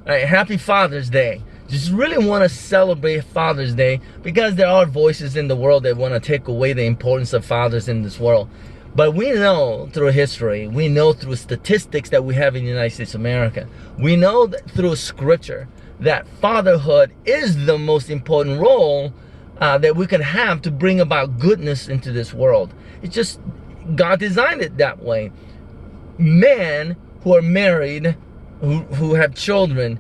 All right, happy Father's Day. Just really want to celebrate Father's Day because there are voices in the world that want to take away the importance of fathers in this world. But we know through history, we know through statistics that we have in the United States of America, we know that through scripture that fatherhood is the most important role that we can have to bring about goodness into this world. It's just, God designed it that way. Men who are married, who have children,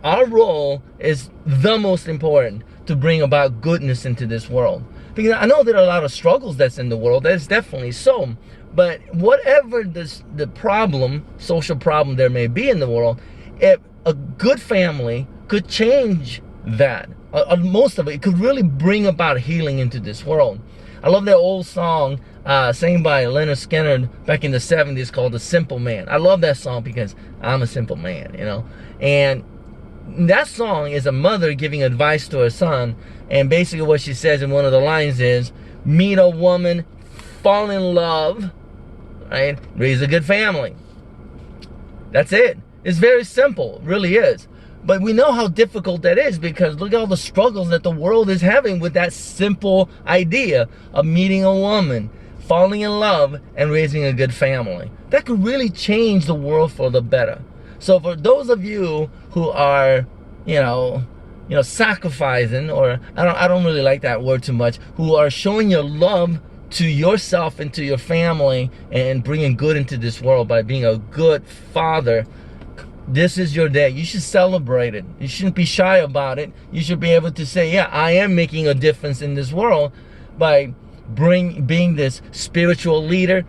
our role is the most important to bring about goodness into this world. Because I know there are a lot of struggles that's in the world, that's definitely so, but whatever the problem, social problem there may be in the world, if a good family could change that, most of it could really bring about healing into this world. I love that old song sang by Leonard Skinner back in the 70s called The Simple Man. I love that song because I'm a simple man, you know. And that song is a mother giving advice to her son, and basically what she says in one of the lines is, meet a woman, fall in love, right? Raise a good family. That's it. It's very simple, it really is. But we know how difficult that is because look at all the struggles that the world is having with that simple idea of meeting a woman, falling in love, and raising a good family. That could really change the world for the better. So for those of you who are, you know, sacrificing, or I don't really like that word too much, who are showing your love to yourself and to your family and bringing good into this world by being a good father, this is your day. You should celebrate it. You shouldn't be shy about it. You should be able to say, yeah, I am making a difference in this world by being this spiritual leader,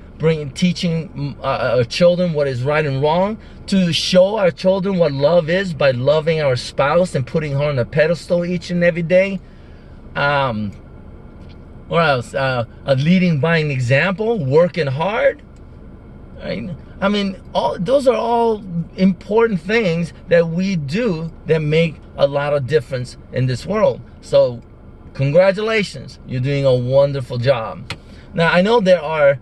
teaching our children what is right and wrong, to show our children what love is by loving our spouse and putting her on a pedestal each and every day. What else? Leading by an example, working hard. Right? I mean, those are all important things that we do that make a lot of difference in this world. So congratulations, you're doing a wonderful job. Now, I know there are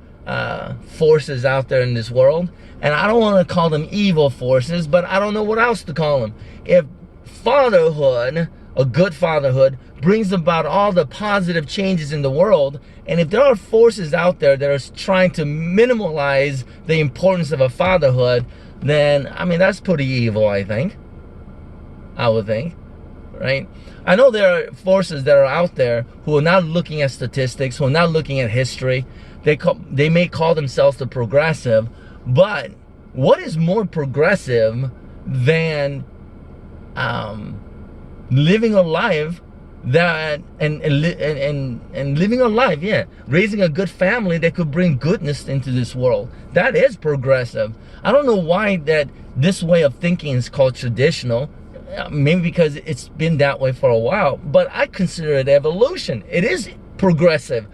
forces out there in this world, and I don't want to call them evil forces, but I don't know what else to call them. If fatherhood, a good fatherhood, brings about all the positive changes in the world, and if there are forces out there that are trying to minimize the importance of a fatherhood, then, I mean, that's pretty evil, I think. I would think, right? I know there are forces that are out there who are not looking at statistics, who are not looking at history. They may call themselves the progressive, but what is more progressive than living a life that and living a life, yeah, raising a good family that could bring goodness into this world? That is progressive. I don't know why that this way of thinking is called traditional. Maybe because it's been that way for a while, but I consider it evolution. It is progressive,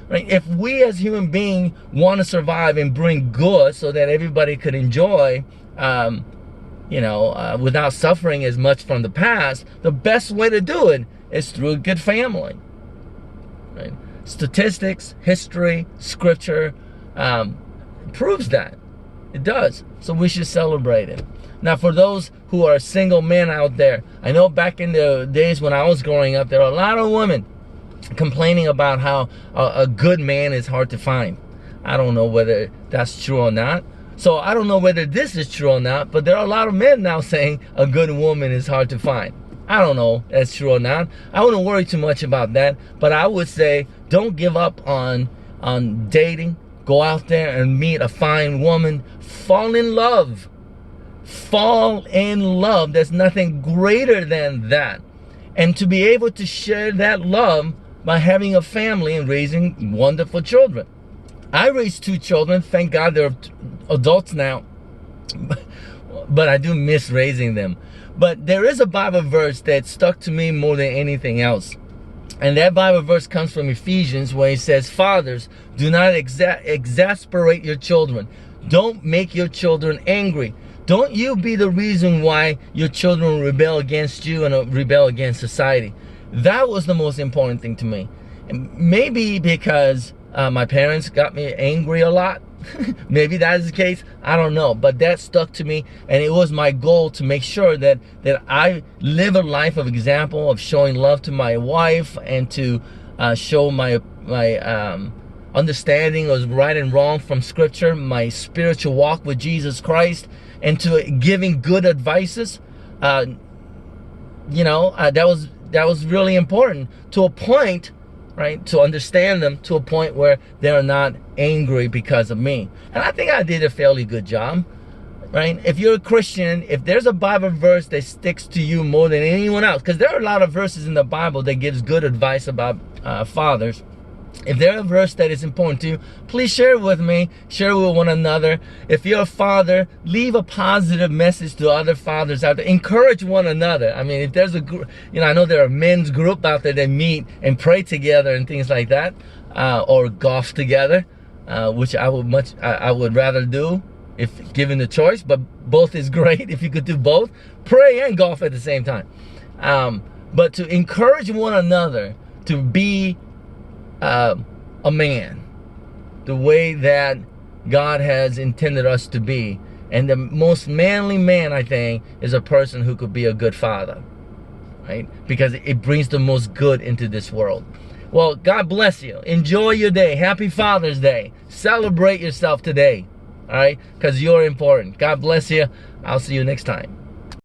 right? If we as human beings want to survive and bring good so that everybody could enjoy, without suffering as much from the past, the best way to do it is through a good family, right? Statistics, history, scripture proves that. It does. So we should celebrate it. Now, for those who are single men out there, I know back in the days when I was growing up, there are a lot of women complaining about how a good man is hard to find. I don't know whether that's true or not. So I don't know whether this is true or not, but there are a lot of men now saying a good woman is hard to find. I don't know if that's true or not. I wouldn't worry too much about that, but I would say don't give up on dating. Go out there and meet a fine woman. Fall in love. Fall in love. There's nothing greater than that. And to be able to share that love by having a family and raising wonderful children. I raised 2 children. Thank God they're adults now. But I do miss raising them. But there is a Bible verse that stuck to me more than anything else. And that Bible verse comes from Ephesians, where it says, fathers, do not exasperate your children. Don't make your children angry. Don't you be the reason why your children rebel against you and rebel against society. That was the most important thing to me. And maybe because my parents got me angry a lot. Maybe that is the case, I don't know, but that stuck to me, and it was my goal to make sure that I live a life of example of showing love to my wife, and to show my understanding of right and wrong from Scripture, my spiritual walk with Jesus Christ, and to giving good advices. That was really important, to a point, right? To understand them to a point where they're not angry because of me. And I think I did a fairly good job, right? If you're a Christian, if there's a Bible verse that sticks to you more than anyone else, because there are a lot of verses in the Bible that gives good advice about fathers. If there's a verse that is important to you, please share it with me. Share it with one another. If you're a father, leave a positive message to other fathers out there. Encourage one another. I mean, if there's a group, I know there are men's group out there that meet and pray together and things like that, or golf together, which I would rather do if given the choice. But both is great if you could do both. Pray and golf at the same time. But to encourage one another to be a man the way that God has intended us to be. And the most manly man, I think, is a person who could be a good father, right? Because it brings the most good into this world. Well, God bless you. Enjoy your day. Happy Father's Day. Celebrate yourself today, all right? Because you're important. God bless you. I'll see you next time.